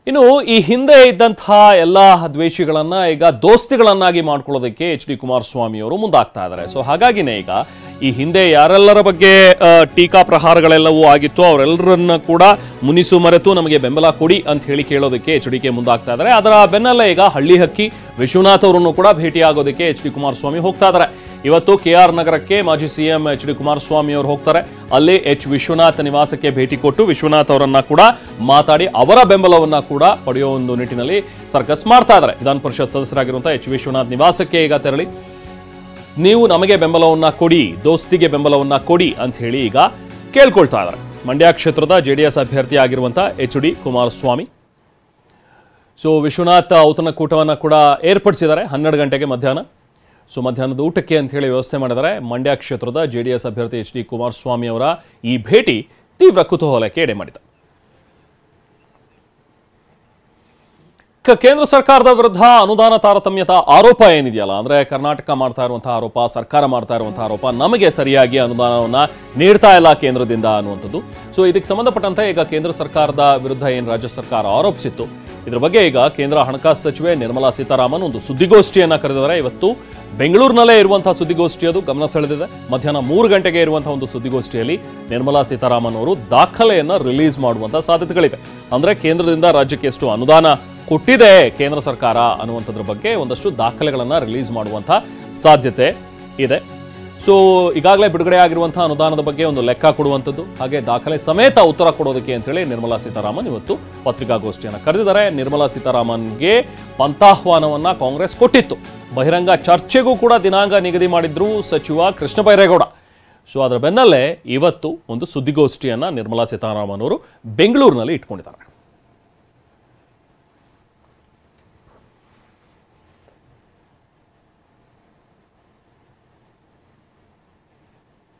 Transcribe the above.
ಇನ್ನು ಈ ಹಿಂದೆ ಇದ್ದಂತಹ ಎಲ್ಲ ದ್ವೇಷಿಗಳನ್ನ ಈಗ ದೋಸ್ತಿಗಳನ್ನಾಗಿ ಮಾಡ್ಕೊಳ್ಳೋದಕ್ಕೆ ಎಚ್ ಡಿ ಕುಮಾರಸ್ವಾಮಿ ಅವರು ಮುಂದಾಗ್ತಾ ಇದ್ದಾರೆ. ಸೊ ಹಾಗಾಗಿನೇ ಈಗ ಈ ಹಿಂದೆ ಯಾರೆಲ್ಲರ ಬಗ್ಗೆ ಟೀಕಾ ಪ್ರಹಾರಗಳೆಲ್ಲವೂ ಆಗಿತ್ತು ಅವರೆಲ್ಲರನ್ನ ಕೂಡ ಮುನಿಸು ಮರೆತು ನಮಗೆ ಬೆಂಬಲ ಕೊಡಿ ಅಂತ ಹೇಳಿ ಕೇಳೋದಕ್ಕೆ ಎಚ್ ಡಿ ಕೆ ಮುಂದಾಗ್ತಾ ಇದ್ದಾರೆ. ಅದರ ಬೆನ್ನಲ್ಲೇ ಈಗ ಹಳ್ಳಿ ಹಕ್ಕಿ ವಿಶ್ವನಾಥ್ ಅವರನ್ನು ಕೂಡ ಭೇಟಿಯಾಗೋದಕ್ಕೆ ಎಚ್ ಡಿ ಕುಮಾರಸ್ವಾಮಿ ಹೋಗ್ತಾ ಇದ್ದಾರೆ. ಇವತ್ತು KR ನಗರಕ್ಕೆ ಮಾಜಿ ಸಿಎಂ ಎಚ್ ಡಿ ಕುಮಾರಸ್ವಾಮಿ ಅವರು ಹೋಗ್ತಾರೆ. ಅಲ್ಲಿ ಎಚ್ ವಿಶ್ವನಾಥ್ ನಿವಾಸಕ್ಕೆ ಭೇಟಿ ಕೊಟ್ಟು ವಿಶ್ವನಾಥ್ ಅವರನ್ನ ಕೂಡ ಮಾತಾಡಿ ಅವರ ಬೆಂಬಲವನ್ನ ಕೂಡ ಪಡೆಯುವ ಒಂದು ನಿಟ್ಟಿನಲ್ಲಿ ಸರ್ಕಸ್ ಮಾಡ್ತಾ ಇದ್ದಾರೆ. ವಿಧಾನ ಪರಿಷತ್ ಸದಸ್ಯರಾಗಿರುವಂತಹ ಎಚ್ ವಿಶ್ವನಾಥ್ ನಿವಾಸಕ್ಕೆ ಈಗ ತೆರಳಿ ನೀವು ನಮಗೆ ಬೆಂಬಲವನ್ನ ಕೊಡಿ, ದೋಸ್ತಿಗೆ ಬೆಂಬಲವನ್ನ ಕೊಡಿ ಅಂತ ಹೇಳಿ ಈಗ ಕೇಳ್ಕೊಳ್ತಾ ಇದ್ದಾರೆ. ಮಂಡ್ಯ ಕ್ಷೇತ್ರದ JDS ಅಭ್ಯರ್ಥಿ ಆಗಿರುವಂತಹ H D Kumaraswamy. So Vishwanath ಔತಣಕೂಟವನ್ನು ಕೂಡ ಏರ್ಪಡಿಸಿದ್ದಾರೆ 12 ಗಂಟೆಗೆ ಮಧ್ಯಾಹ್ನ. ಸೊ ಮಧ್ಯಾಹ್ನದ ಊಟಕ್ಕೆ ಅಂತ ಹೇಳಿ ವ್ಯವಸ್ಥೆ ಮಾಡಿದ್ದಾರೆ. ಮಂಡ್ಯ ಕ್ಷೇತ್ರದ JDS ಅಭ್ಯರ್ಥಿ ಎಚ್ ಡಿ ಕುಮಾರಸ್ವಾಮಿ ಅವರ ಈ ಭೇಟಿ ತೀವ್ರ ಕುತೂಹಲಕ್ಕೆ ಎಡೆ ಮಾಡಿದೆ. ಕೇಂದ್ರ ಸರ್ಕಾರದ ವಿರುದ್ಧ ಅನುದಾನ ತಾರತಮ್ಯದ ಆರೋಪ ಏನಿದೆಯಲ್ಲ, ಅಂದ್ರೆ ಕರ್ನಾಟಕ ಮಾಡ್ತಾ ಇರುವಂತಹ ಆರೋಪ, ಸರ್ಕಾರ ಮಾಡ್ತಾ ಇರುವಂತಹ ಆರೋಪ, ನಮಗೆ ಸರಿಯಾಗಿ ಅನುದಾನವನ್ನ ನೀಡ್ತಾ ಇಲ್ಲ ಕೇಂದ್ರದಿಂದ ಅನ್ನುವಂಥದ್ದು. ಸೊ ಇದಕ್ಕೆ ಸಂಬಂಧಪಟ್ಟಂತೆ ಈಗ ಕೇಂದ್ರ ಸರ್ಕಾರದ ವಿರುದ್ಧ ಏನು ರಾಜ್ಯ ಸರ್ಕಾರ ಆರೋಪಿಸಿತ್ತು, ಇದ್ರ ಬಗ್ಗೆ ಈಗ ಕೇಂದ್ರ ಹಣಕಾಸು ಸಚಿವೆ ನಿರ್ಮಲಾ ಸೀತಾರಾಮನ್ ಒಂದು ಸುದ್ದಿಗೋಷ್ಠಿಯನ್ನ ಕರೆದಿದ್ದಾರೆ. ಇವತ್ತು ಬೆಂಗಳೂರಿನಲ್ಲೇ ಇರುವಂತಹ ಸುದ್ದಿಗೋಷ್ಠಿ ಅದು ಗಮನ ಸೆಳೆದಿದೆ. ಮಧ್ಯಾಹ್ನ 3 ಗಂಟೆಗೆ ಇರುವಂತಹ ಒಂದು ಸುದ್ದಿಗೋಷ್ಠಿಯಲ್ಲಿ ನಿರ್ಮಲಾ ಸೀತಾರಾಮನ್ ಅವರು ದಾಖಲೆಯನ್ನ ರಿಲೀಸ್ ಮಾಡುವಂತಹ ಸಾಧ್ಯತೆಗಳಿವೆ. ಅಂದ್ರೆ ಕೇಂದ್ರದಿಂದ ರಾಜ್ಯಕ್ಕೆ ಎಷ್ಟು ಅನುದಾನ ಕೊಟ್ಟಿದೆ ಕೇಂದ್ರ ಸರ್ಕಾರ ಅನ್ನುವಂಥದ್ರ ಬಗ್ಗೆ ಒಂದಷ್ಟು ದಾಖಲೆಗಳನ್ನ ರಿಲೀಸ್ ಮಾಡುವಂತಹ ಸಾಧ್ಯತೆ ಇದೆ. ಸೊ ಈಗಾಗಲೇ ಬಿಡುಗಡೆ ಆಗಿರುವಂತಹ ಅನುದಾನದ ಬಗ್ಗೆ ಒಂದು ಲೆಕ್ಕ ಕೊಡುವಂಥದ್ದು, ಹಾಗೆ ದಾಖಲೆ ಸಮೇತ ಉತ್ತರ ಕೊಡೋದಕ್ಕೆ ಅಂತ ಹೇಳಿ ನಿರ್ಮಲಾ ಸೀತಾರಾಮನ್ ಇವತ್ತು ಪತ್ರಿಕಾಗೋಷ್ಠಿಯನ್ನು ಕರೆದಿದ್ದಾರೆ. ನಿರ್ಮಲಾ ಸೀತಾರಾಮನ್ಗೆ ಪಂಥಾಹ್ವಾನವನ್ನ ಕಾಂಗ್ರೆಸ್ ಕೊಟ್ಟಿತ್ತು. ಬಹಿರಂಗ ಚರ್ಚೆಗೂ ಕೂಡ ದಿನಾಂಕ ನಿಗದಿ ಮಾಡಿದ್ರು ಸಚಿವ ಕೃಷ್ಣ ಬೈರೇಗೌಡ. ಸೊ ಅದರ ಬೆನ್ನಲ್ಲೇ ಇವತ್ತು ಒಂದು ಸುದ್ದಿಗೋಷ್ಠಿಯನ್ನ ನಿರ್ಮಲಾ ಸೀತಾರಾಮನ್ ಅವರು ಬೆಂಗಳೂರಿನಲ್ಲಿ ಇಟ್ಕೊಂಡಿದ್ದಾರೆ.